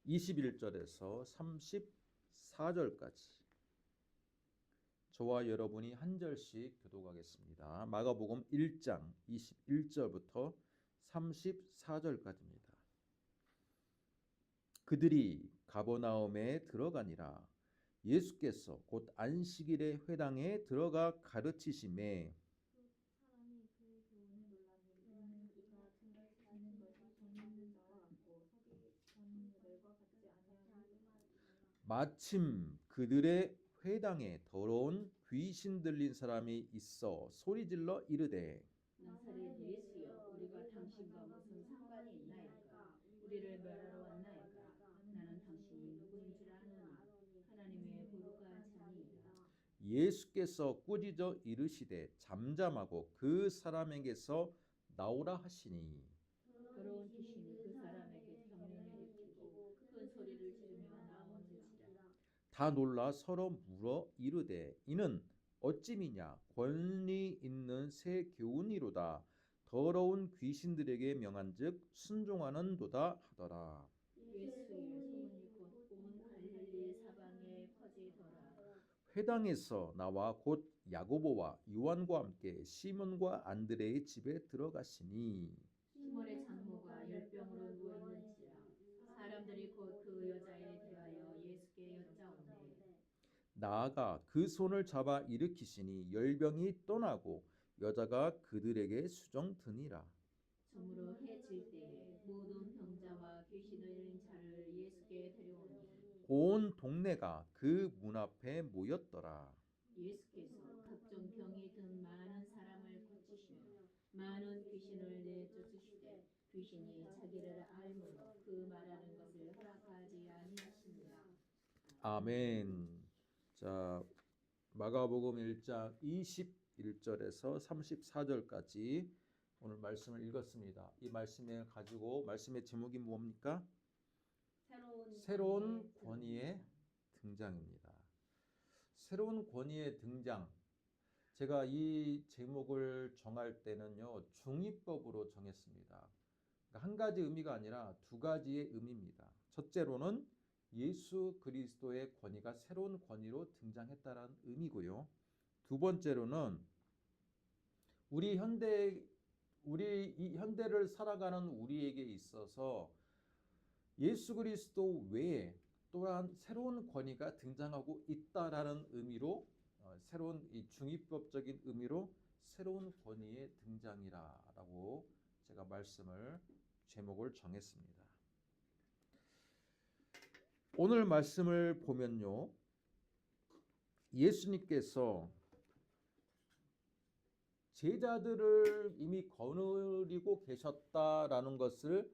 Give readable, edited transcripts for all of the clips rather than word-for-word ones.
21절에서 34절까지 저와 여러분이 한 절씩 교독하겠습니다. 마가복음 1장 21절부터 34절까지입니다. 그들이 가버나움에 들어가니라. 예수께서 곧 안식일에 회당에 들어가 가르치심에 사람이 그의 교훈에 놀라니 이는 그가 가르치시는 것이 재미있는 자와 같고 서기 전들과 같지 아니하니 마침 그들의 회당에 더러운 귀신 들린 사람이 있어 소리질러 이르되 나사렛 예수여, 우리가 당신과 무슨 상관이 있나이까? 우리를 멸하러 왔나이까? 나는 당신이 누구인 줄 아노니 하나님의 거룩한 자니이다. 예수께서 꾸짖어 이르시되 잠잠하고 그 사람에게서 나오라 하시니 더러운 귀신이 그 사람에게 병을 일으키고 큰 소리를 지르며 나오는지라. 다 놀라 서로 물어 이르되 이는 어찌미냐 권리 있는 새 교훈이로다. 더러운 귀신들에게 명한즉 순종하는도다 하더라. 예수의 소문이 곧 온 갈릴리 사방에 퍼지더라. 회당에서 나와 곧 야고보와 요한과 함께 시몬과 안드레의 집에 들어가시니 시몬의 장모가 열병으로 누워 있는지라. 사람들이 곧 그 여자에 대하여 예수께 여짜오되 나아가 그 손을 잡아 일으키시니 열병이 떠나고 여자가 그들에게 수정드니라. 저물어 해질 때에 모든 병자와 귀신을 들린 자를 예수께 데려오니 온 동네가 그 문 앞에 모였더라. 예수께서 각종 병이 든 많은 사람을 고치시며 많은 귀신을 내쫓으시되 귀신이 자기를 알므로 그 말하는 것을 허락하지 아니하시니라. 아멘. 자, 마가복음 1장 21절에서 34절까지 오늘 말씀을 읽었습니다. 이 말씀을 가지고 말씀의 제목이 뭡니까? 새로운 권위의 등장입니다. 새로운 권위의 등장. 제가 이 제목을 정할 때는요, 중의법으로 정했습니다. 한 가지 의미가 아니라 두 가지의 의미입니다. 첫째로는 예수 그리스도의 권위가 새로운 권위로 등장했다는 의미고요. 두 번째로는 우리 이 현대를 살아가는 우리에게 있어서 예수 그리스도 외에 또한 새로운 권위가 등장하고 있다라는 의미로 새로운 이 중의법적인 의미로 새로운 권위의 등장이라고 제가 제목을 정했습니다. 오늘 말씀을 보면요, 예수님께서 제자들을 이미 거느리고 계셨다라는 것을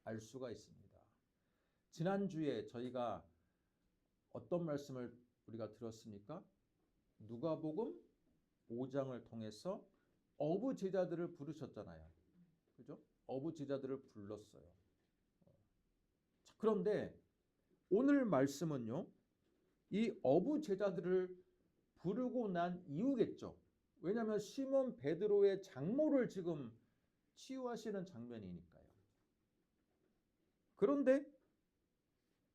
알 수가 있습니다. 지난주에 저희가 어떤 말씀을 우리가 들었습니까? 누가복음 5장을 통해서 어부 제자들을 부르셨잖아요. 그죠? 어부 제자들을 불렀어요. 자, 그런데 오늘 말씀은요, 이 어부 제자들을 부르고 난 이후겠죠. 왜냐하면 시몬 베드로의 장모를 지금 치유하시는 장면이니까요. 그런데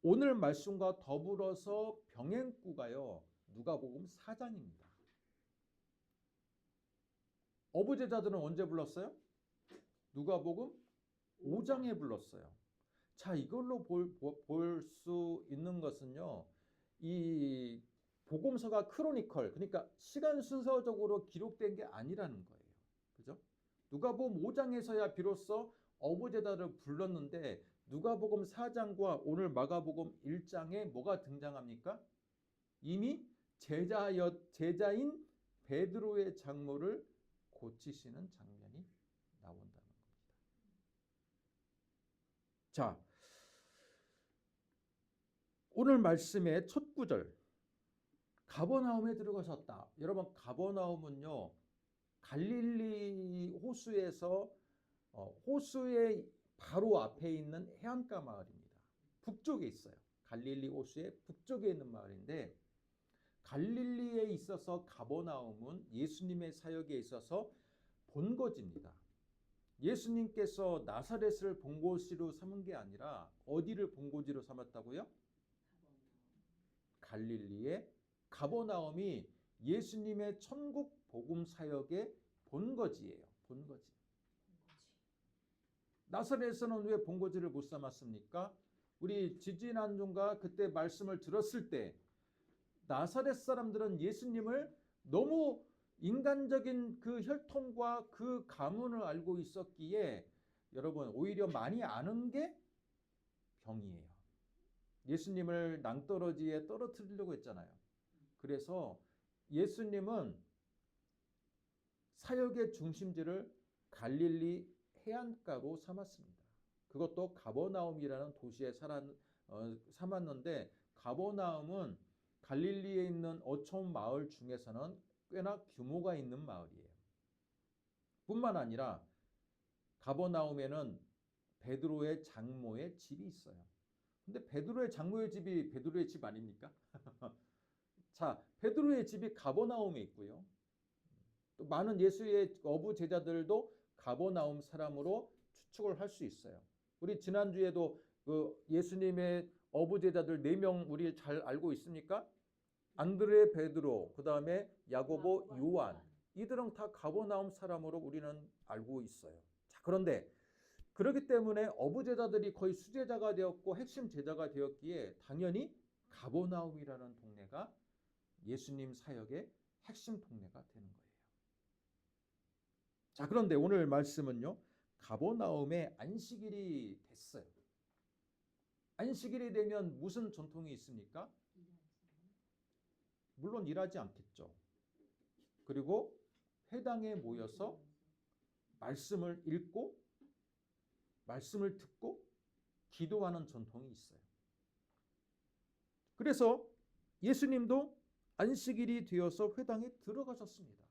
오늘 말씀과 더불어서 병행구가요, 누가복음 4장입니다. 어부 제자들은 언제 불렀어요? 누가복음 5장에 불렀어요. 자, 이걸로 볼 수 있는 것은요, 이 복음서가 크로니컬, 그러니까 시간 순서적으로 기록된 게 아니라는 거예요. 그죠? 누가복음 5장에서야 비로소 어부 제자를 불렀는데 누가복음 4장과 오늘 마가복음 1장에 뭐가 등장합니까? 이미 제자인 베드로의 장모를 고치시는 장면이 나온다는 겁니다. 자, 오늘 말씀의 첫 구절, 가버나움에 들어가셨다. 여러분, 가버나움은요, 갈릴리 호수에서 호수의 바로 앞에 있는 해안가 마을입니다. 북쪽에 있어요. 갈릴리 호수의 북쪽에 있는 마을인데, 갈릴리에 있어서 가버나움은 예수님의 사역에 있어서 본거지입니다. 예수님께서 나사렛을 본고지로 삼은 게 아니라 어디를 본고지로 삼았다고요? 갈릴리의 가버나움이 예수님의 천국 복음 사역의 본거지예요. 본거지. 나사렛에서는 왜 본거지를 못 삼았습니까? 우리 지지난주인가 그때 말씀을 들었을 때 나사렛 사람들은 예수님을 너무 인간적인 그 혈통과 그 가문을 알고 있었기에 여러분 오히려 많이 아는 게 병이에요. 예수님을 낭떠러지에 떨어뜨리려고 했잖아요. 그래서 예수님은 사역의 중심지를 갈릴리 해안가로 삼았습니다. 그것도 가버나움이라는 도시에 삼았는데 가버나움은 갈릴리에 있는 어촌 마을 중에서는 꽤나 규모가 있는 마을이에요. 뿐만 아니라 가버나움에는 베드로의 장모의 집이 있어요. 근데 베드로의 장모의 집이 베드로의 집 아닙니까? 자, 베드로의 집이 가버나움에 있고요. 또 많은 예수의 어부 제자들도 가버나움 사람으로 추측을 할 수 있어요. 우리 지난주에도 그 예수님의 어부 제자들 4명 우리 잘 알고 있습니까? 안드레, 베드로, 그 다음에 야고보, 요한. 이들은 다 가버나움 사람으로 우리는 알고 있어요. 자, 그런데 그렇기 때문에 어부 제자들이 거의 수제자가 되었고 핵심 제자가 되었기에 당연히 가버나움이라는 동네가 예수님 사역의 핵심 동네가 되는 거예요. 자, 그런데 오늘 말씀은요. 가버나움에 안식일이 됐어요. 안식일이 되면 무슨 전통이 있습니까? 물론 일하지 않겠죠. 그리고 회당에 모여서 말씀을 읽고 말씀을 듣고 기도하는 전통이 있어요. 그래서 예수님도 안식일이 되어서 회당에 들어가셨습니다.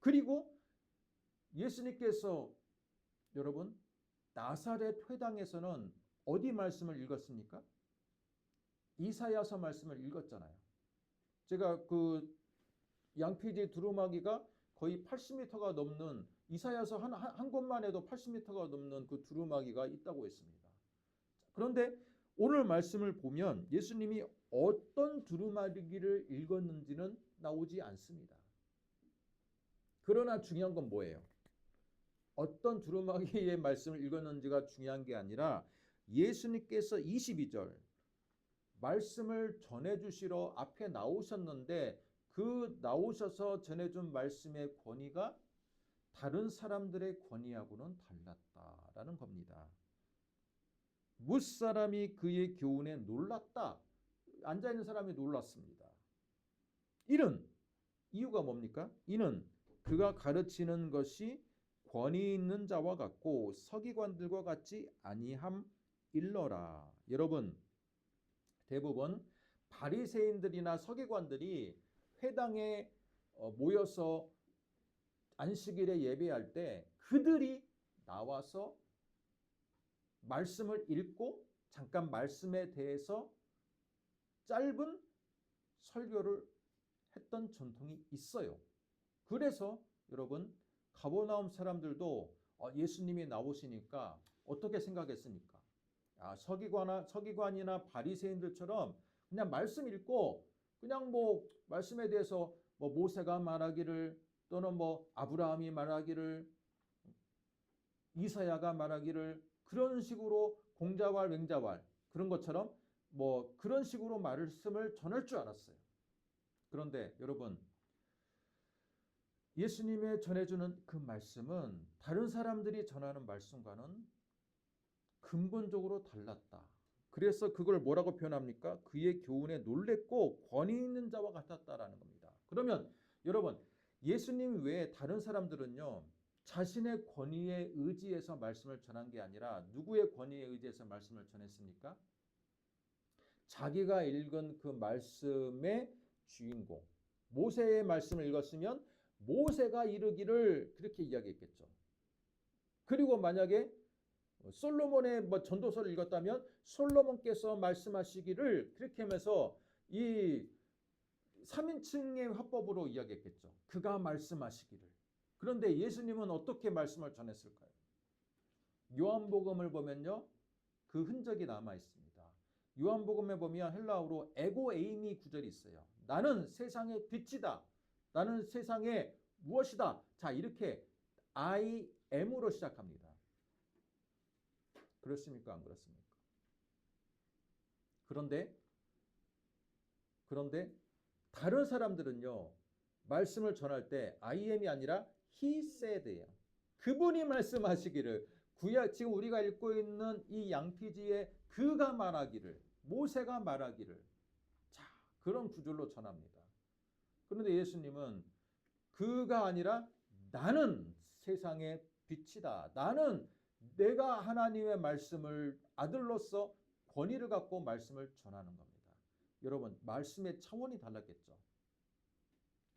그리고 예수님께서 여러분 나사렛 회당에서는 어디 말씀을 읽었습니까? 이사야서 말씀을 읽었잖아요. 제가 그 양피지 두루마기가 거의 80m가 넘는 이사야서 한 곳만 해도 80m가 넘는 그 두루마기가 있다고 했습니다. 그런데 오늘 말씀을 보면 예수님이 어떤 두루마기를 읽었는지는 나오지 않습니다. 그러나 중요한 건 뭐예요? 어떤 두루마기의 말씀을 읽었는지가 중요한 게 아니라 예수님께서 22절 말씀을 전해주시러 앞에 나오셨는데 그 나오셔서 전해준 말씀의 권위가 다른 사람들의 권위하고는 달랐다라는 겁니다. 무사람이 그의 교훈에 놀랐다. 앉아있는 사람이 놀랐습니다. 이는 이유가 뭡니까? 이는 그가 가르치는 것이 권위 있는 자와 같고 서기관들과 같지 아니함일러라. 여러분 대부분 바리새인들이나 서기관들이 회당에 모여서 안식일에 예배할 때 그들이 나와서 말씀을 읽고 잠깐 말씀에 대해서 짧은 설교를 했던 전통이 있어요. 그래서 여러분 가버나움 사람들도 예수님이 나오시니까 어떻게 생각했습니까? 서기관이나 바리새인들처럼 그냥 말씀 읽고 그냥 뭐 말씀에 대해서 뭐 모세가 말하기를 또는 뭐 아브라함이 말하기를 이사야가 말하기를 그런 식으로 공자왈 맹자왈 그런 것처럼 뭐 그런 식으로 말씀을 전할 줄 알았어요. 그런데 여러분 예수님의 전해주는 그 말씀은 다른 사람들이 전하는 말씀과는 근본적으로 달랐다. 그래서 그걸 뭐라고 표현합니까? 그의 교훈에 놀랬고 권위 있는 자와 같았다라는 겁니다. 그러면 여러분 예수님 외에 다른 사람들은요. 자신의 권위에 의지해서 말씀을 전한 게 아니라 누구의 권위에 의지해서 말씀을 전했습니까? 자기가 읽은 그 말씀의 주인공 모세의 말씀을 읽었으면 모세가 이르기를 그렇게 이야기했겠죠. 그리고 만약에 솔로몬의 뭐 전도서를 읽었다면 솔로몬께서 말씀하시기를 그렇게 하면서 이 3인칭의 화법으로 이야기했겠죠. 그가 말씀하시기를. 그런데 예수님은 어떻게 말씀을 전했을까요? 요한복음을 보면요, 그 흔적이 남아 있습니다. 요한복음에 보면 헬라어로 에고 에이미 구절이 있어요. 나는 세상의 빛이다. 나는 세상의 무엇이다. 자, 이렇게 I am으로 시작합니다. 그렇습니까? 안 그렇습니까? 그런데 다른 사람들은요, 말씀을 전할 때 I am이 아니라 he said예요. 그분이 말씀하시기를, 구약 지금 우리가 읽고 있는 이 양피지에 그가 말하기를, 모세가 말하기를, 자, 그런 구절로 전합니다. 그런데 예수님은 그가 아니라 나는 세상의 빛이다. 나는 내가 하나님의 말씀을 아들로서 권위를 갖고 말씀을 전하는 겁니다. 여러분, 말씀의 차원이 달랐겠죠.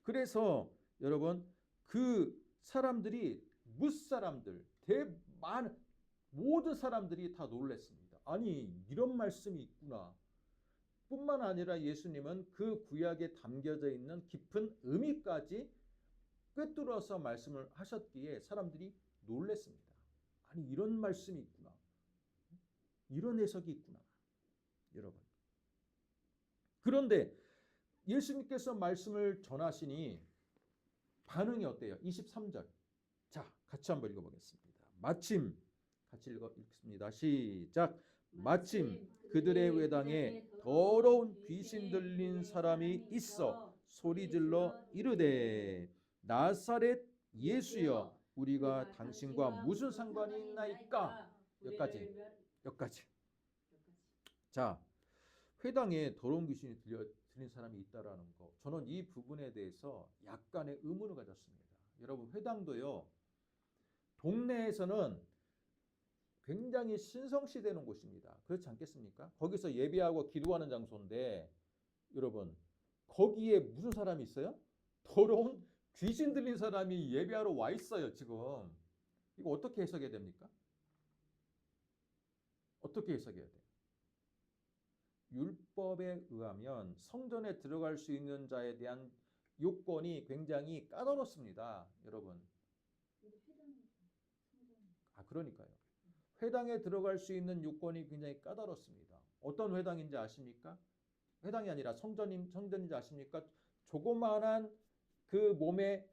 그래서 여러분, 그 사람들이 무사람들, 모든 사람들이 다 놀랐습니다. 아니, 이런 말씀이 있구나. 뿐만 아니라 예수님은 그 구약에 담겨져 있는 깊은 의미까지 꿰뚫어서 말씀을 하셨기에 사람들이 놀랐습니다. 아니, 이런 말씀이 있구나. 이런 해석이 있구나. 여러분. 그런데 예수님께서 말씀을 전하시니 반응이 어때요? 23절. 자, 같이 한번 읽어보겠습니다. 마침 같이 읽습니다. 시작. 마침 그들의 회당에 더러운 귀신 들린 사람이 있어 소리질러 이르되 나사렛 예수여 우리가 당신과 무슨 상관이 있나이까. 여기까지. 자, 회당에 더러운 귀신이 들린 사람이 있다라는 거, 저는 이 부분에 대해서 약간의 의문을 가졌습니다. 여러분, 회당도요, 동네에서는 굉장히 신성시되는 곳입니다. 그렇지 않겠습니까? 거기서 예배하고 기도하는 장소인데, 여러분, 거기에 무슨 사람이 있어요? 더러운 귀신 들린 사람이 예배하러 와 있어요, 지금. 이거 어떻게 해석해야 됩니까? 어떻게 해석해야 돼요? 율법에 의하면 성전에 들어갈 수 있는 자에 대한 요건이 굉장히 까다롭습니다, 여러분. 그러니까요. 회당에 들어갈 수 있는 요건이 굉장히 까다롭습니다. 어떤 회당인지 아십니까? 회당이 아니라 성전인지 아십니까? 조그마한 그 몸에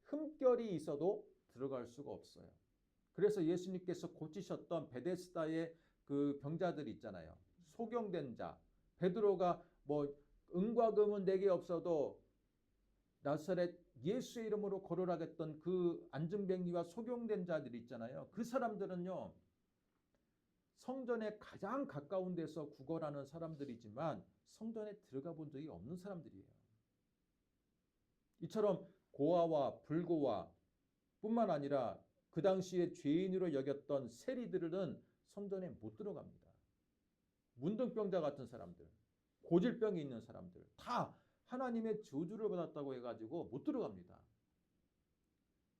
흠결이 있어도 들어갈 수가 없어요. 그래서 예수님께서 고치셨던 베데스다의 그 병자들 있잖아요. 소경된 자, 베드로가 뭐 은과 금은 내게 없어도 나사렛 예수의 이름으로 걸으라겠던 그 안증뱅이와 소경된 자들이 있잖아요. 그 사람들은요, 성전에 가장 가까운 데서 구걸하는 사람들이지만 성전에 들어가 본 적이 없는 사람들이에요. 이처럼 고아와 불고아 뿐만 아니라 그 당시에 죄인으로 여겼던 세리들은 성전에 못 들어갑니다. 문둥병자 같은 사람들, 고질병이 있는 사람들 다 하나님의 저주를 받았다고 해가지고 못 들어갑니다.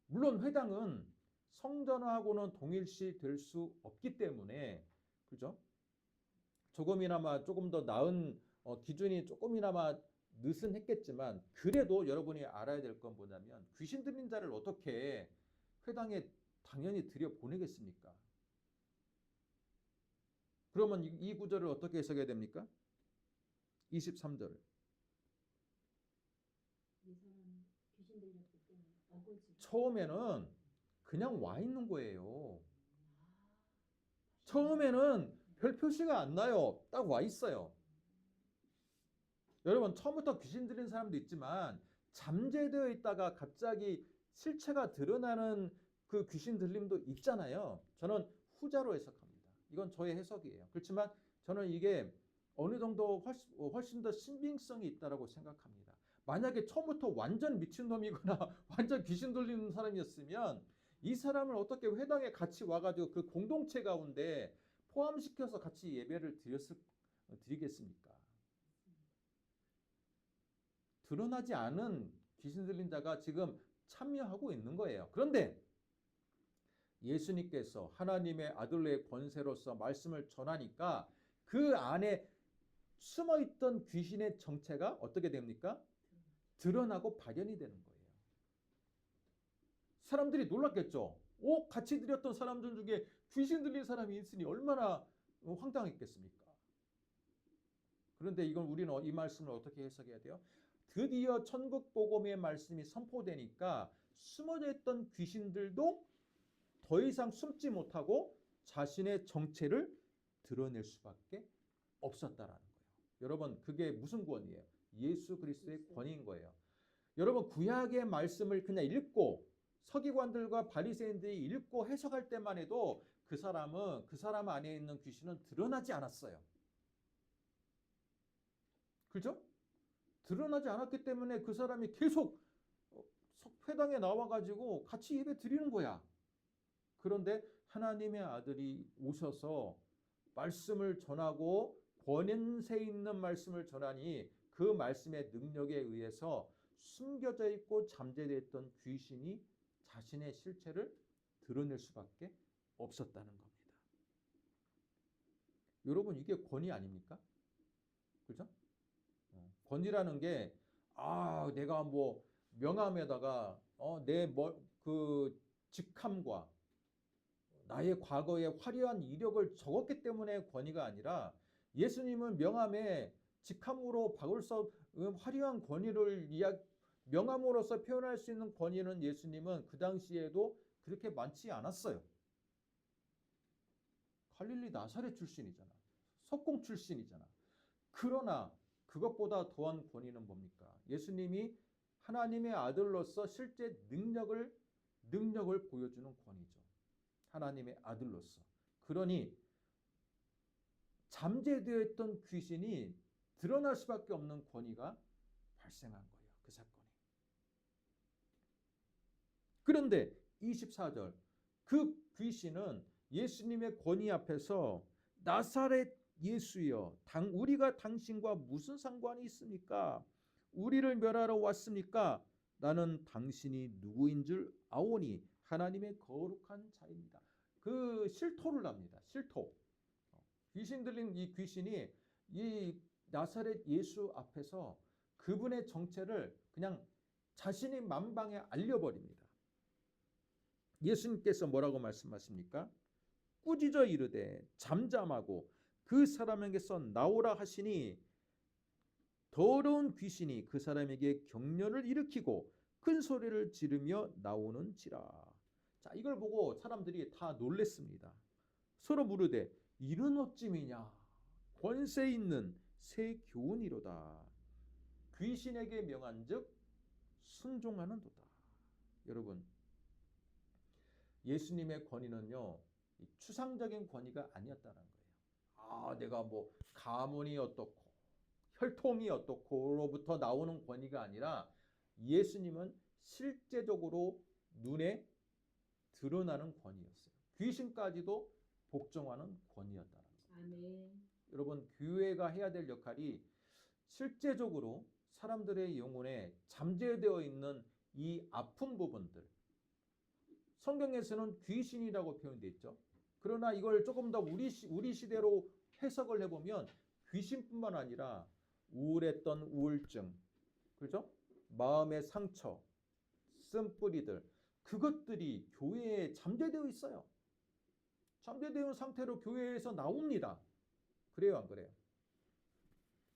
물론 회당은 성전하고는 동일시 될 수 없기 때문에, 그죠? 조금이나마 조금 더 나은 기준이 조금이나마 느슨했겠지만, 그래도 여러분이 알아야 될 건 뭐냐면, 귀신 들린 자를 어떻게 회당에 당연히 들여보내겠습니까? 그러면 이 구절을 어떻게 해석해야 됩니까? 23절. 처음에는 그냥 와 있는 거예요. 처음에는 별 표시가 안 나요. 딱 와 있어요. 여러분, 처음부터 귀신 들린 사람도 있지만 잠재되어 있다가 갑자기 실체가 드러나는 그 귀신 들림도 있잖아요. 저는 후자로 해석합니다. 이건 저의 해석이에요. 그렇지만 저는 이게 어느 정도 훨씬 더 신빙성이 있다고 생각합니다. 만약에 처음부터 완전 미친놈이거나 완전 귀신 들리는 사람이었으면 이 사람을 어떻게 회당에 같이 와가지고 그 공동체 가운데 포함시켜서 같이 예배를 드리겠습니까? 드러나지 않은 귀신 들린 자가 지금 참여하고 있는 거예요. 그런데 예수님께서 하나님의 아들의 권세로서 말씀을 전하니까 그 안에 숨어있던 귀신의 정체가 어떻게 됩니까? 드러나고 발현이 되는 거예요. 사람들이 놀랐겠죠. 같이 드렸던 사람들 중에 귀신 들린 사람이 있으니 얼마나 황당했겠습니까? 그런데 이건 우리는 이 말씀을 어떻게 해석해야 돼요? 드디어 천국 복음의 말씀이 선포되니까 숨어져 있던 귀신들도 더 이상 숨지 못하고 자신의 정체를 드러낼 수밖에 없었다라는 거예요. 여러분, 그게 무슨 권위예요? 예수 그리스도의 권위인 거예요. 여러분, 구약의 말씀을 그냥 읽고 서기관들과 바리새인들이 읽고 해석할 때만 해도 그 사람 안에 있는 귀신은 드러나지 않았어요. 그죠? 드러나지 않았기 때문에 그 사람이 계속 회당에 나와가지고 같이 예배 드리는 거야. 그런데 하나님의 아들이 오셔서 말씀을 전하고 권세 있는 말씀을 전하니 그 말씀의 능력에 의해서 숨겨져 있고 잠재되어 있던 귀신이 자신의 실체를 드러낼 수밖에 없었다는 겁니다. 여러분, 이게 권위 아닙니까? 그죠? 권위라는 게 내가 뭐 명함에다가 그 직함과 나의 과거의 화려한 이력을 적었기 때문에 권위가 아니라 예수님은 명함에 직함으로 박을서 화려한 권위를 명함으로서 표현할 수 있는 권위는 예수님은 그 당시에도 그렇게 많지 않았어요. 갈릴리 나사렛 출신이잖아. 석공 출신이잖아. 그러나 그것보다 더한 권위는 뭡니까? 예수님이 하나님의 아들로서 실제 능력을 보여주는 권위죠. 하나님의 아들로서. 그러니 잠재되어 있던 귀신이 드러날 수밖에 없는 권위가 발생한 거예요. 그 사건이. 그런데 24절 그 귀신은 예수님의 권위 앞에서 나사렛 예수여, 우리가 당신과 무슨 상관이 있습니까? 우리를 멸하러 왔습니까? 나는 당신이 누구인 줄 아오니 하나님의 거룩한 자입니다. 그 실토를 합니다. 실토. 귀신 들린 이 귀신이 이 나사렛 예수 앞에서 그분의 정체를 그냥 자신이 만방에 알려버립니다. 예수님께서 뭐라고 말씀하십니까? 꾸짖어 이르되 잠잠하고 그 사람에게서 나오라 하시니 더러운 귀신이 그 사람에게 격려를 일으키고 큰 소리를 지르며 나오는지라. 자, 이걸 보고 사람들이 다 놀랬습니다. 서로 물으되 이는 어찌미냐? 권세 있는 새 교훈이로다. 귀신에게 명한즉 순종하는도다. 여러분, 예수님의 권위는요, 추상적인 권위가 아니었다는 거예요. 내가 뭐 가문이 어떻고 혈통이 어떻고로부터 나오는 권위가 아니라 예수님은 실제적으로 눈에 드러나는 권위였어요. 귀신까지도 복종하는 권위였다는 거예요. 아멘. 여러분, 교회가 해야 될 역할이 실제적으로 사람들의 영혼에 잠재되어 있는 이 아픈 부분들, 성경에서는 귀신이라고 표현되어 있죠. 그러나 이걸 조금 더 우리 시대로 해석을 해보면 귀신뿐만 아니라 우울했던 우울증, 그죠? 마음의 상처, 쓴뿌리들, 그것들이 교회에 잠재되어 있어요. 잠재되어 있는 상태로 교회에서 나옵니다. 그래요, 안 그래요?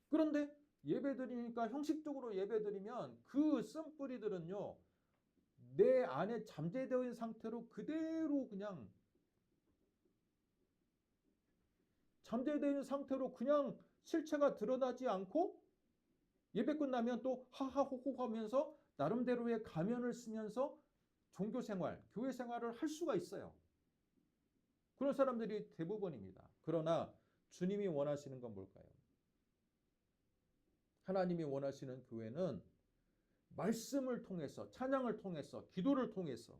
그런데 예배드리니까 형식적으로 예배드리면 그 쓴뿌리들은요, 내 안에 잠재되어 있는 상태로 그대로 그냥 잠재되어 있는 상태로 그냥 실체가 드러나지 않고 예배 끝나면 또 하하호호 하면서 나름대로의 가면을 쓰면서 종교 생활, 교회 생활을 할 수가 있어요. 그런 사람들이 대부분입니다. 그러나 주님이 원하시는 건 뭘까요? 하나님이 원하시는 교회는 말씀을 통해서, 찬양을 통해서, 기도를 통해서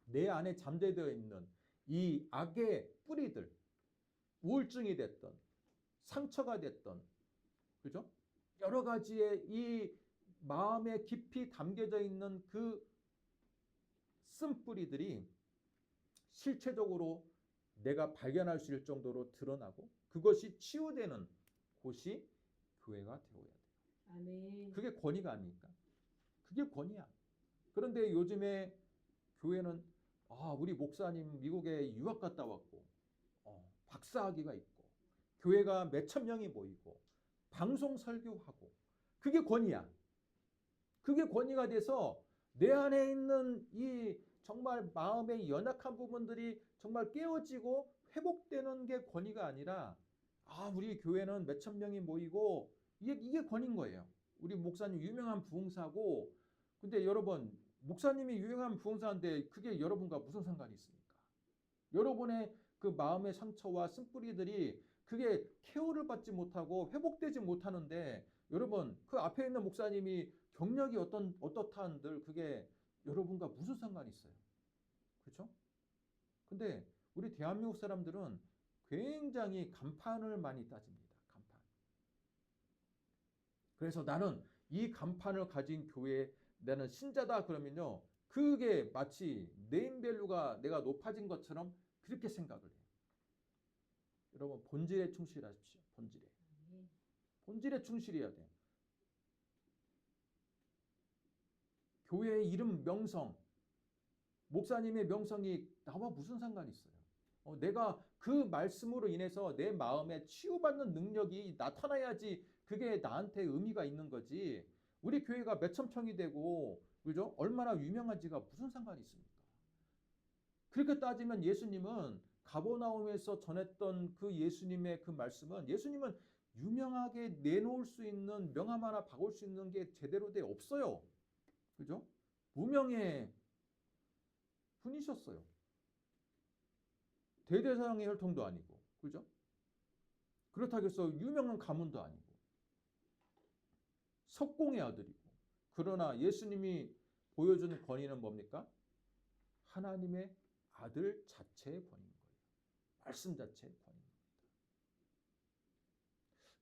내 안에 잠재되어 있는 이 악의 뿌리들, 우울증이 됐던, 상처가 됐던, 그죠? 여러 가지의 이 마음에 깊이 담겨져 있는 그 쓴뿌리들이 실체적으로 내가 발견할 수 있을 정도로 드러나고 그것이 치유되는 곳이 교회가 되어야 돼요. 아멘. 그게 권위가 아닙니까? 그게 권위야. 그런데 요즘에 교회는 우리 목사님 미국에 유학 갔다 왔고 박사학위가 있고 교회가 몇천 명이 모이고 방송 설교하고 그게 권위야. 그게 권위가 돼서 내 안에 있는 이 정말 마음의 연약한 부분들이 정말 깨어지고 회복되는 게 권위가 아니라 우리 교회는 몇천 명이 모이고 이게 권위인 거예요. 우리 목사님 유명한 부흥사고 근데 여러분 목사님이 유명한 부흥사인데 그게 여러분과 무슨 상관이 있습니까? 여러분의 그 마음의 상처와 쓴뿌리들이 그게 케어를 받지 못하고 회복되지 못하는데 여러분 그 앞에 있는 목사님이 경력이 어떻다한들 그게 여러분과 무슨 상관이 있어요? 그렇죠? 근데 우리 대한민국 사람들은 굉장히 간판을 많이 따집니다. 간판. 그래서 나는 이 간판을 가진 교회에 나는 신자다 그러면요. 그게 마치 네임밸류가 내가 높아진 것처럼 그렇게 생각을 해요. 여러분 본질에 충실하십시오. 본질에. 본질에 충실해야 돼요. 교회의 이름 명성, 목사님의 명성이 나와 무슨 상관이 있어요? 내가 그 말씀으로 인해서 내 마음에 치유받는 능력이 나타나야지 그게 나한테 의미가 있는 거지. 우리 교회가 몇천 평이 되고 그죠? 얼마나 유명한지가 무슨 상관이 있습니까? 그렇게 따지면 예수님은 가버나움에서 전했던 그 예수님의 그 말씀은 예수님은 유명하게 내놓을 수 있는 명함 하나 박을 수 있는 게 제대로 돼 없어요. 그죠? 무명의 분이셨어요. 대대사랑의 혈통도 아니고, 그죠? 그렇다고 해서 유명한 가문도 아니고, 석공의 아들이고, 그러나 예수님이 보여주는 권위는 뭡니까? 하나님의 아들 자체의 권위인 거예요. 말씀 자체의 권위입니다.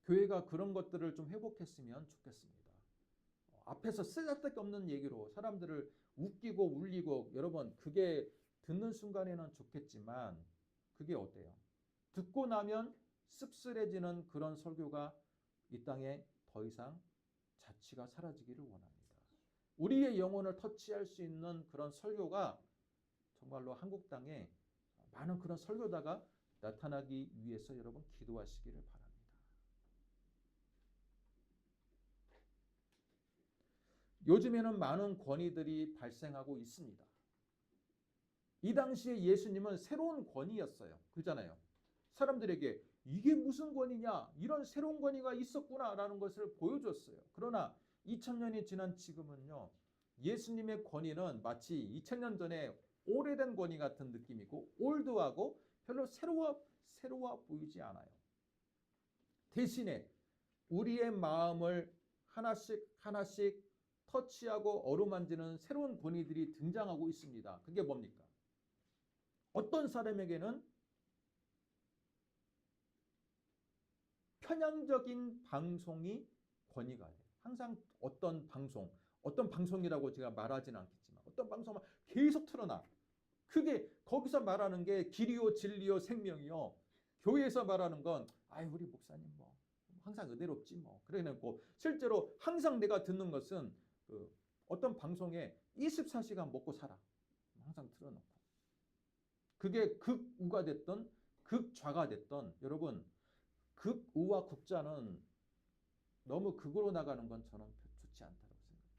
교회가 그런 것들을 좀 회복했으면 좋겠습니다. 앞에서 쓰잘데기 없는 얘기로 사람들을 웃기고 울리고 여러분 그게 듣는 순간에는 좋겠지만 그게 어때요? 듣고 나면 씁쓸해지는 그런 설교가 이 땅에 더 이상 자취가 사라지기를 원합니다. 우리의 영혼을 터치할 수 있는 그런 설교가 정말로 한국 땅에 많은 그런 설교자가 나타나기 위해서 여러분 기도하시기를 바랍니다. 요즘에는 많은 권위들이 발생하고 있습니다. 이 당시에 예수님은 새로운 권위였어요. 그렇잖아요. 사람들에게 이게 무슨 권위냐? 이런 새로운 권위가 있었구나라는 것을 보여줬어요. 그러나 2000년이 지난 지금은요. 예수님의 권위는 마치 2000년 전에 오래된 권위 같은 느낌이고 올드하고 별로 새로워 보이지 않아요. 대신에 우리의 마음을 하나씩 터치하고 어루만지는 새로운 권위들이 등장하고 있습니다. 그게 뭡니까? 어떤 사람에게는 편향적인 방송이 권위가 돼요. 항상 어떤 방송이라고 제가 말하지는 않겠지만 어떤 방송만 계속 틀어놔. 그게 거기서 말하는 게 길이요 진리요 생명이요. 교회에서 말하는 건 우리 목사님 뭐 항상 은혜롭지 뭐. 그래놓고 실제로 항상 내가 듣는 것은 어떤 방송에 24시간 먹고 살아. 항상 틀어놓고. 그게 극우가 됐던 극좌가 됐던 여러분 극우와 극좌는 너무 극으로 나가는 건 저는 좋지 않다고 생각해요.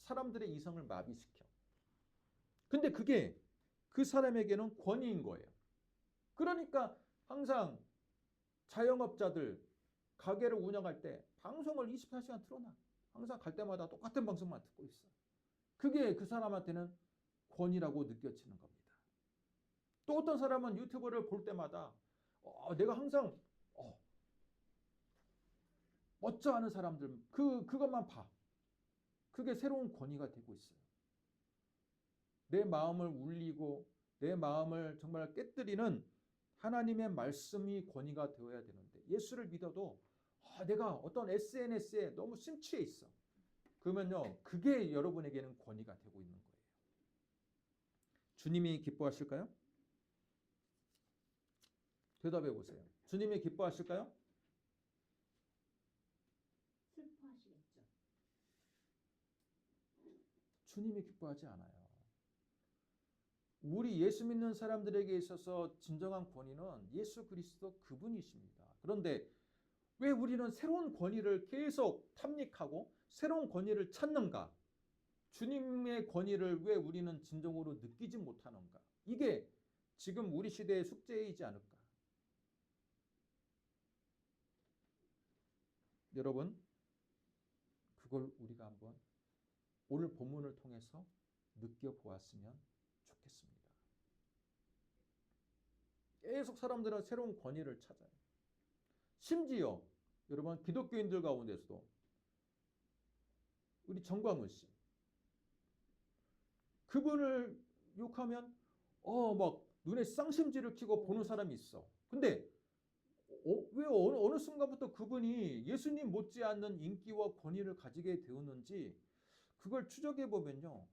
사람들의 이성을 마비시켜. 근데 그게 그 사람에게는 권위인 거예요. 그러니까 항상 자영업자들 가게를 운영할 때 방송을 24시간 틀어놔. 항상 갈 때마다 똑같은 방송만 듣고 있어. 그게 그 사람한테는 권위라고 느껴지는 겁니다. 또 어떤 사람은 유튜브를 볼 때마다 내가 항상 멋져하는 사람들 그것만 봐. 그게 새로운 권위가 되고 있어요. 내 마음을 울리고 내 마음을 정말 깨뜨리는 하나님의 말씀이 권위가 되어야 되는데 예수를 믿어도 내가 어떤 SNS에 너무 심취해 있어. 그러면요 그게 여러분에게는 권위가 되고 있는 거예요. 주님이 기뻐하실까요? 대답해 보세요. 주님이 기뻐하실까요? 슬퍼하시겠죠. 주님이 기뻐하지 않아요. 우리 예수 믿는 사람들에게 있어서 진정한 권위는 예수 그리스도 그분이십니다. 그런데 왜 우리는 새로운 권위를 계속 탐닉하고 새로운 권위를 찾는가? 주님의 권위를 왜 우리는 진정으로 느끼지 못하는가? 이게 지금 우리 시대의 숙제이지 않을까? 여러분, 그걸 우리가 한번 오늘 본문을 통해서 느껴보았으면 좋겠습니다. 계속 사람들은 새로운 권위를 찾아요. 심지어 여러분 기독교인들 가운데서도 우리 정광훈 씨 그분을 욕하면 막 눈에 쌍심지를 켜고 보는 사람이 있어. 근데 왜 어느 순간부터 그분이 예수님 못지않는 인기와 권위를 가지게 되었는지 그걸 추적해 보면요.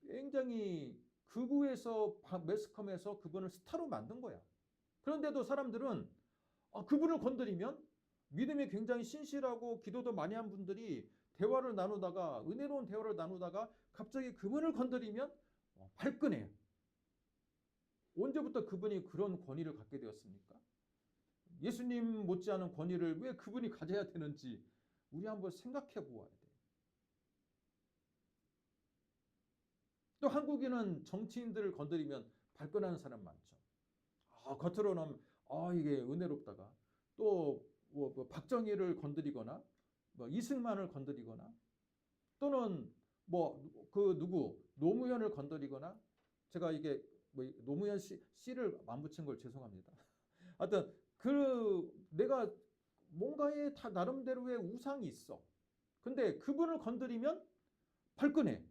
굉장히 극우에서 매스컴에서 그분을 스타로 만든 거야. 그런데도 사람들은 그분을 건드리면 믿음이 굉장히 신실하고 기도도 많이 한 분들이 대화를 나누다가 은혜로운 대화를 나누다가 갑자기 그분을 건드리면 발끈해요. 언제부터 그분이 그런 권위를 갖게 되었습니까? 예수님 못지않은 권위를 왜 그분이 가져야 되는지 우리 한번 생각해 보아야 돼요. 또 한국인은 정치인들을 건드리면 발끈하는 사람 많죠. 겉으로는 이게 은혜롭다가 또 뭐 박정희를 건드리거나 뭐 이승만을 건드리거나 또는 뭐 그 누구 노무현을 건드리거나 제가 이게 뭐 노무현 씨를 안 붙인 걸 죄송합니다. 하여튼 내가 뭔가에 다 나름대로의 우상이 있어. 근데 그분을 건드리면 발끈해.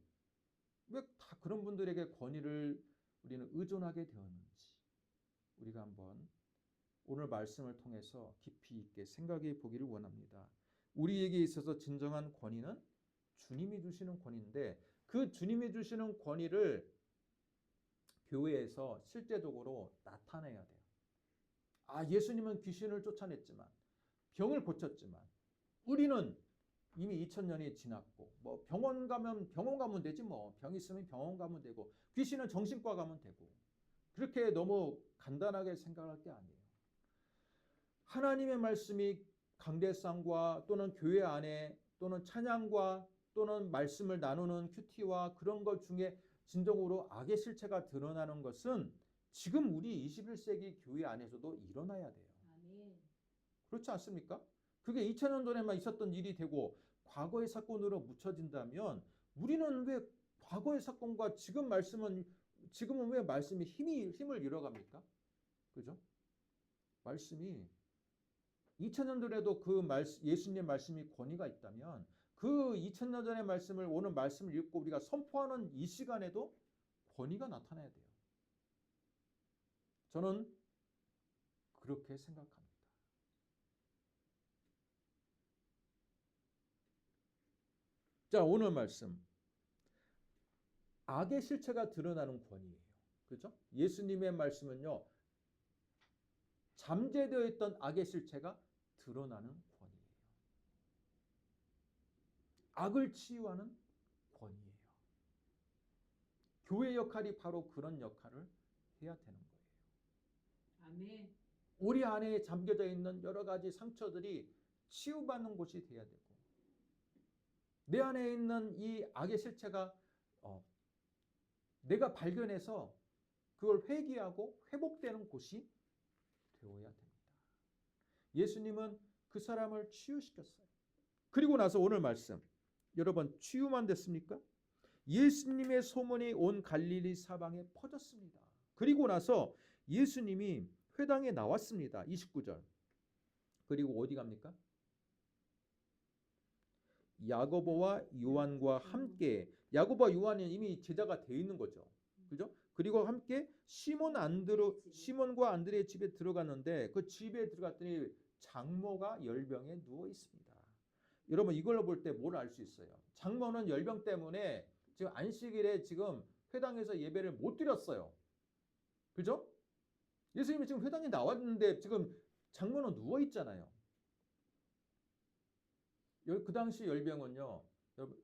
왜 다 그런 분들에게 권위를 우리는 의존하게 되었는지 우리가 한번 오늘 말씀을 통해서 깊이 있게 생각해 보기를 원합니다. 우리에게 있어서 진정한 권위는 주님이 주시는 권위인데 그 주님이 주시는 권위를 교회에서 실제적으로 나타내야 돼요. 예수님은 귀신을 쫓아냈지만 병을 고쳤지만 우리는 이미 2000년이 지났고 뭐 병원 가면 되지 뭐. 병 있으면 병원 가면 되고 귀신은 정신과 가면 되고 그렇게 너무 간단하게 생각할 게 아니에요. 하나님의 말씀이 강대상과 또는 교회 안에 또는 찬양과 또는 말씀을 나누는 큐티와 그런 것 중에 진정으로 악의 실체가 드러나는 것은 지금 우리 21세기 교회 안에서도 일어나야 돼요. 아멘. 그렇지 않습니까? 그게 2000년 전에만 있었던 일이 되고 과거의 사건으로 묻혀진다면 우리는 왜 과거의 사건과 지금은 왜 말씀이 힘을 잃어갑니까? 그죠? 말씀이 2000년 전에도 예수님의 말씀이 권위가 있다면 그 2000년 전의 말씀을 오늘 말씀을 읽고 우리가 선포하는 이 시간에도 권위가 나타나야 돼요. 저는 그렇게 생각합니다. 자, 오늘 말씀. 악의 실체가 드러나는 권위예요. 그렇죠? 예수님의 말씀은요. 잠재되어 있던 악의 실체가 드러나는 권위예요. 악을 치유하는 권위예요. 교회 역할이 바로 그런 역할을 해야 되는 거예요. 아멘. 우리 안에 잠겨져 있는 여러 가지 상처들이 치유받는 곳이 돼야 되고 내 안에 있는 이 악의 실체가 내가 발견해서 그걸 회개하고 회복되는 곳이 되어야 됩니다. 예수님은 그 사람을 치유시켰어요. 그리고 나서 오늘 말씀 여러분 치유만 됐습니까? 예수님의 소문이 온 갈릴리 사방에 퍼졌습니다. 그리고 나서 예수님이 회당에 나왔습니다. 29절. 그리고 어디 갑니까? 야고보와 요한과 함께 야고보와 요한은 이미 제자가 돼 있는 거죠. 그죠? 그리고 함께 시몬과 안드레의 집에 들어갔는데 그 집에 들어갔더니 장모가 열병에 누워 있습니다. 여러분 이걸로 볼 때 뭘 알 수 있어요? 장모는 열병 때문에 지금 안식일에 지금 회당에서 예배를 못 드렸어요. 그죠? 예수님이 지금 회당에 나왔는데 지금 장모는 누워 있잖아요. 그 당시 열병은요.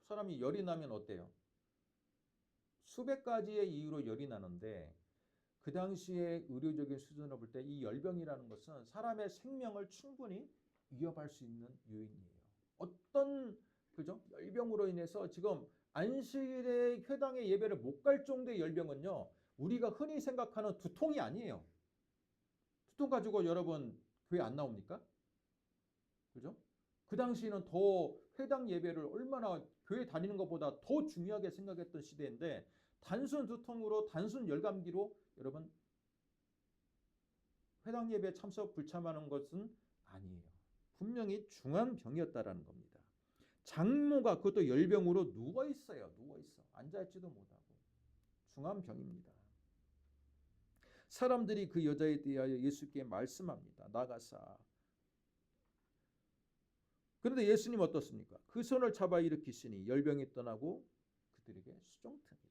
사람이 열이 나면 어때요? 수백 가지의 이유로 열이 나는데 그 당시의 의료적인 수준으로 볼 때 이 열병이라는 것은 사람의 생명을 충분히 위협할 수 있는 요인이에요. 어떤 그죠? 열병으로 인해서 지금 안식일에 회당의 예배를 못 갈 정도의 열병은요. 우리가 흔히 생각하는 두통이 아니에요. 두통 가지고 여러분 교회 안 나옵니까? 그죠? 그 당시에는 더 회당 예배를 얼마나 교회 다니는 것보다 더 중요하게 생각했던 시대인데 단순 두통으로 단순 열감기로 여러분 회당 예배 참석 불참하는 것은 아니에요. 분명히 중한 병이었다라는 겁니다. 장모가 그것도 열병으로 누워 있어요. 누워 있어. 앉아 있지도 못하고 중한 병입니다. 사람들이 그 여자에 대하여 예수께 말씀합니다. 나가사. 그런데 예수님 어떻습니까? 그 손을 잡아 일으키시니 열병이 떠나고 그들에게 수종트니라.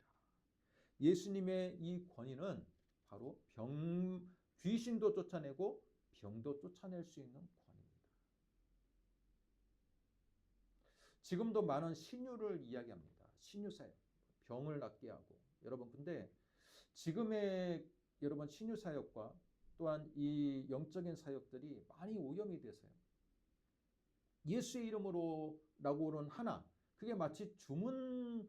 예수님의 이 권위는 바로 귀신도 쫓아내고 병도 쫓아낼 수 있는 권위입니다. 지금도 많은 신유를 이야기합니다. 신유사역, 병을 낫게 하고. 여러분 근데 지금의 여러분 신유사역과 또한 이 영적인 사역들이 많이 오염이 돼서요. 예수의 이름으로라고는 하나 그게 마치 주문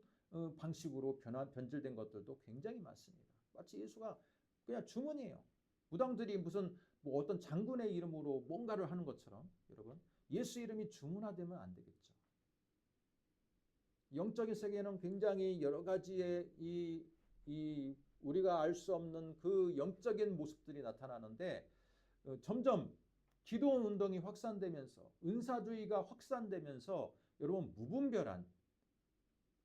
방식으로 변질된 것들도 굉장히 많습니다. 마치 예수가 그냥 주문이에요. 무당들이 무슨 뭐 어떤 장군의 이름으로 뭔가를 하는 것처럼 여러분 예수 이름이 주문화되면 안 되겠죠. 영적인 세계는 굉장히 여러 가지의 이 우리가 알 수 없는 그 영적인 모습들이 나타나는데 점점 기도원 운동이 확산되면서 은사주의가 확산되면서 여러분 무분별한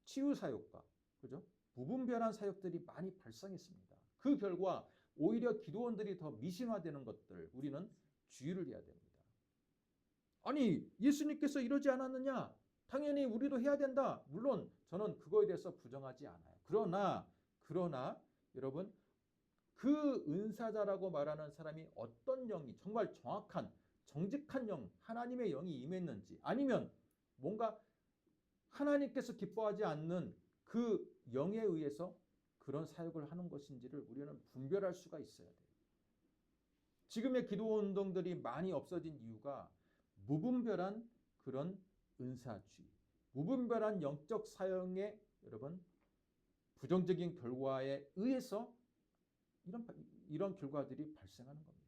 치유 사역과 그죠? 무분별한 사역들이 많이 발생했습니다. 그 결과 오히려 기도원들이 더 미신화되는 것들 우리는 주의를 해야 됩니다. 아니 예수님께서 이러지 않았느냐? 당연히 우리도 해야 된다. 물론 저는 그거에 대해서 부정하지 않아요. 그러나 여러분 그 은사자라고 말하는 사람이 어떤 영이 정말 정확한 정직한 영 하나님의 영이 임했는지 아니면 뭔가 하나님께서 기뻐하지 않는 그 영에 의해서 그런 사역을 하는 것인지를 우리는 분별할 수가 있어야 돼요. 지금의 기도 운동들이 많이 없어진 이유가 무분별한 그런 은사주의, 무분별한 영적 사역의 여러분 부정적인 결과에 의해서 이런 결과들이 발생하는 겁니다.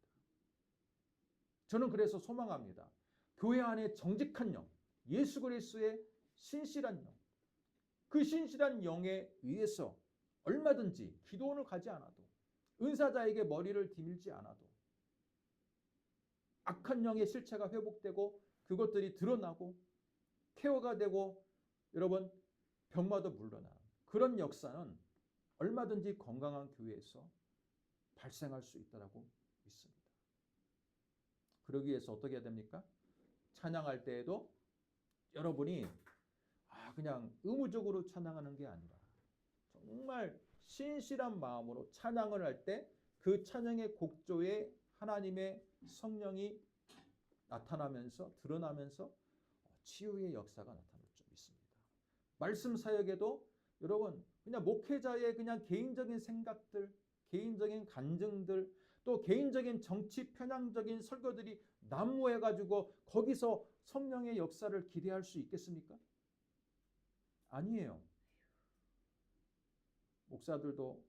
저는 그래서 소망합니다. 교회 안에 정직한 영, 예수 그리스도의 신실한 영, 그 신실한 영에 의해서 얼마든지 기도원을 가지 않아도 은사자에게 머리를 디밀지 않아도 악한 영의 실체가 회복되고 그것들이 드러나고 케어가 되고 여러분 병마도 물러나 그런 역사는 얼마든지 건강한 교회에서 발생할 수 있다고 믿습니다. 그러기 위해서 어떻게 해야 됩니까? 찬양할 때에도 여러분이 그냥 의무적으로 찬양하는 게 아니라 정말 신실한 마음으로 찬양을 할 때 그 찬양의 곡조에 하나님의 성령이 나타나면서 드러나면서 치유의 역사가 나타날 줄 믿습니다. 말씀 사역에도 여러분 그냥 목회자의 그냥 개인적인 생각들, 개인적인 간증들, 또 개인적인 정치 편향적인 설교들이 난무해가지고 거기서 성령의 역사를 기대할 수 있겠습니까? 아니에요. 목사들도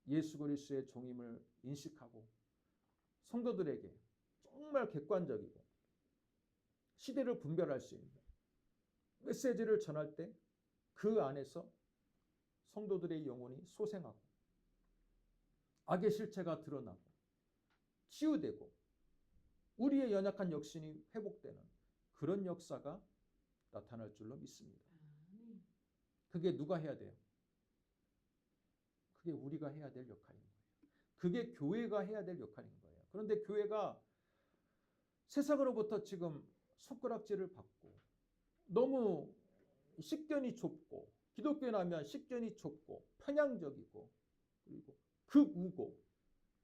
예수 그리스도의 종임을 인식하고 성도들에게 정말 객관적이고 시대를 분별할 수 있는 메시지를 전할 때 그 안에서 성도들의 영혼이 소생하고 악의 실체가 드러나고 치유되고 우리의 연약한 역신이 회복되는 그런 역사가 나타날 줄로 믿습니다. 그게 누가 해야 돼요? 그게 우리가 해야 될 역할인 거예요. 그게 교회가 해야 될 역할인 거예요. 그런데 교회가 세상으로부터 지금 손가락질을 받고 너무 식견이 좁고 기독교라면 식견이 좁고 편향적이고 그리고 극우고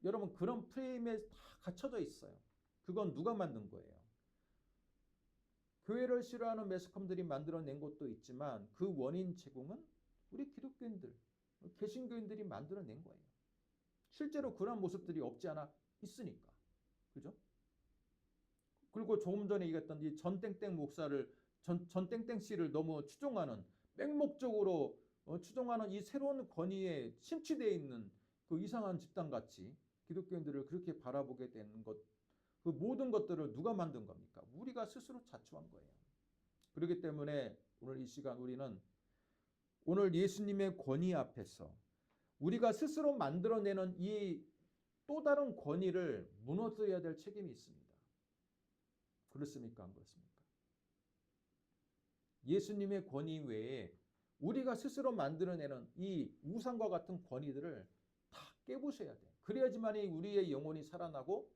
여러분 그런 프레임에 다 갇혀져 있어요. 그건 누가 만든 거예요? 교회를 싫어하는 매스컴들이 만들어낸 것도 있지만 그 원인 제공은 우리 기독교인들 개신교인들이 만들어낸 거예요. 실제로 그런 모습들이 없지 않아 있으니까. 그죠? 그리고 조금 전에 얘기했던 이 전땡땡 목사를 전땡땡 씨를 너무 추종하는 맹목적으로 추종하는 이 새로운 권위에 심취되어 있는 그 이상한 집단 같이 기독교인들을 그렇게 바라보게 되는 것, 그 모든 것들을 누가 만든 겁니까? 우리가 스스로 자초한 거예요. 그렇기 때문에 오늘 이 시간 우리는 오늘 예수님의 권위 앞에서 우리가 스스로 만들어내는 이 또 다른 권위를 무너뜨려야 될 책임이 있습니다. 그렇습니까? 안 그렇습니까? 예수님의 권위 외에 우리가 스스로 만들어내는 이 우상과 같은 권위들을 다 깨부셔야 돼. 그래야지만이 우리의 영혼이 살아나고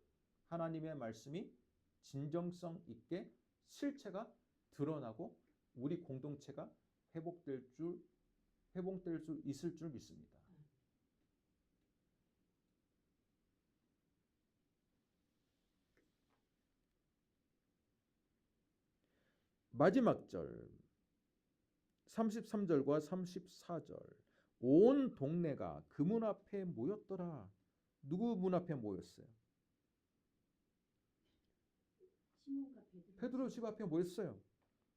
하나님의 말씀이 진정성 있게 실체가 드러나고 우리 공동체가 회복될 수 있을 줄 믿습니다. 마지막 절 33절과 34절 온 동네가 그 문 앞에 모였더라. 누구 문 앞에 모였어요? 시몬과 베드로 집 앞에 모였어요.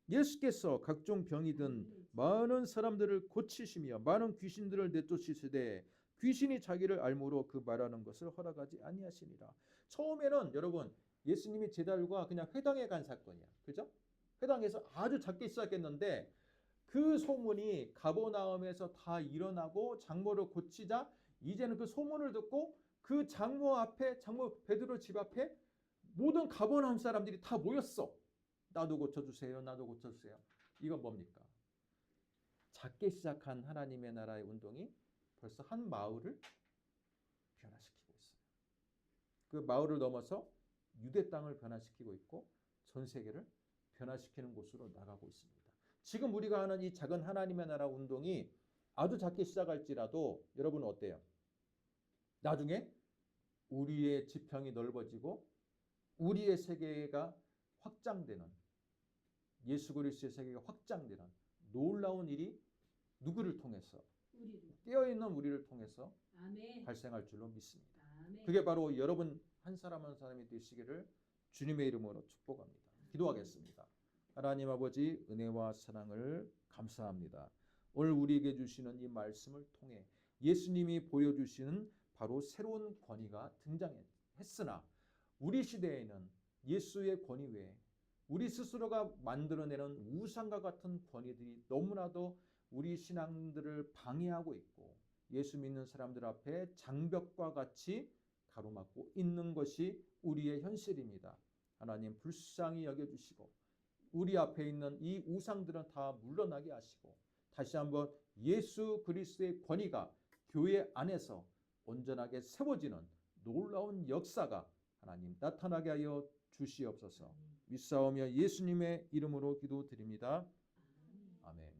예수께서 각종 병이 든 많은 사람들을 고치시며 많은 귀신들을 내쫓으시되 귀신이 자기를 알므로 그 말하는 것을 허락하지 아니하시니라. 처음에는 여러분 예수님이 제자들과 그냥 회당에 간 사건이야. 그죠? 회당에서 아주 작게 시작했는데 그 소문이 가버나움에서 다 일어나고 장모를 고치자 이제는 그 소문을 듣고 그 장모 베드로 집 앞에 모든 가버나움 사람들이 다 모였어. 나도 고쳐주세요. 나도 고쳐주세요. 이건 뭡니까? 작게 시작한 하나님의 나라의 운동이 벌써 한 마을을 변화시키고 있어요. 그 마을을 넘어서 유대 땅을 변화시키고 있고 전 세계를 변화시키는 곳으로 나가고 있습니다. 지금 우리가 하는 이 작은 하나님의 나라 운동이 아주 작게 시작할지라도 여러분은 어때요? 나중에 우리의 지평이 넓어지고 우리의 세계가 확장되는 예수 그리스도의 세계가 확장되는 놀라운 일이 누구를 통해서? 깨어있는 우리를 통해서 아멘. 발생할 줄로 믿습니다. 아멘. 그게 바로 여러분 한 사람 한 사람이 되시기를 주님의 이름으로 축복합니다. 기도하겠습니다. 하나님 아버지 은혜와 사랑을 감사합니다. 오늘 우리에게 주시는 이 말씀을 통해 예수님이 보여주시는 바로 새로운 권위가 등장했으나 우리 시대에는 예수의 권위 외에 우리 스스로가 만들어내는 우상과 같은 권위들이 너무나도 우리 신앙들을 방해하고 있고 예수 믿는 사람들 앞에 장벽과 같이 가로막고 있는 것이 우리의 현실입니다. 하나님 불쌍히 여겨주시고 우리 앞에 있는 이 우상들은 다 물러나게 하시고 다시 한번 예수 그리스도의 권위가 교회 안에서 온전하게 세워지는 놀라운 역사가 하나님 나타나게 하여 주시옵소서. 믿사오며 예수님의 이름으로 기도드립니다. 아멘.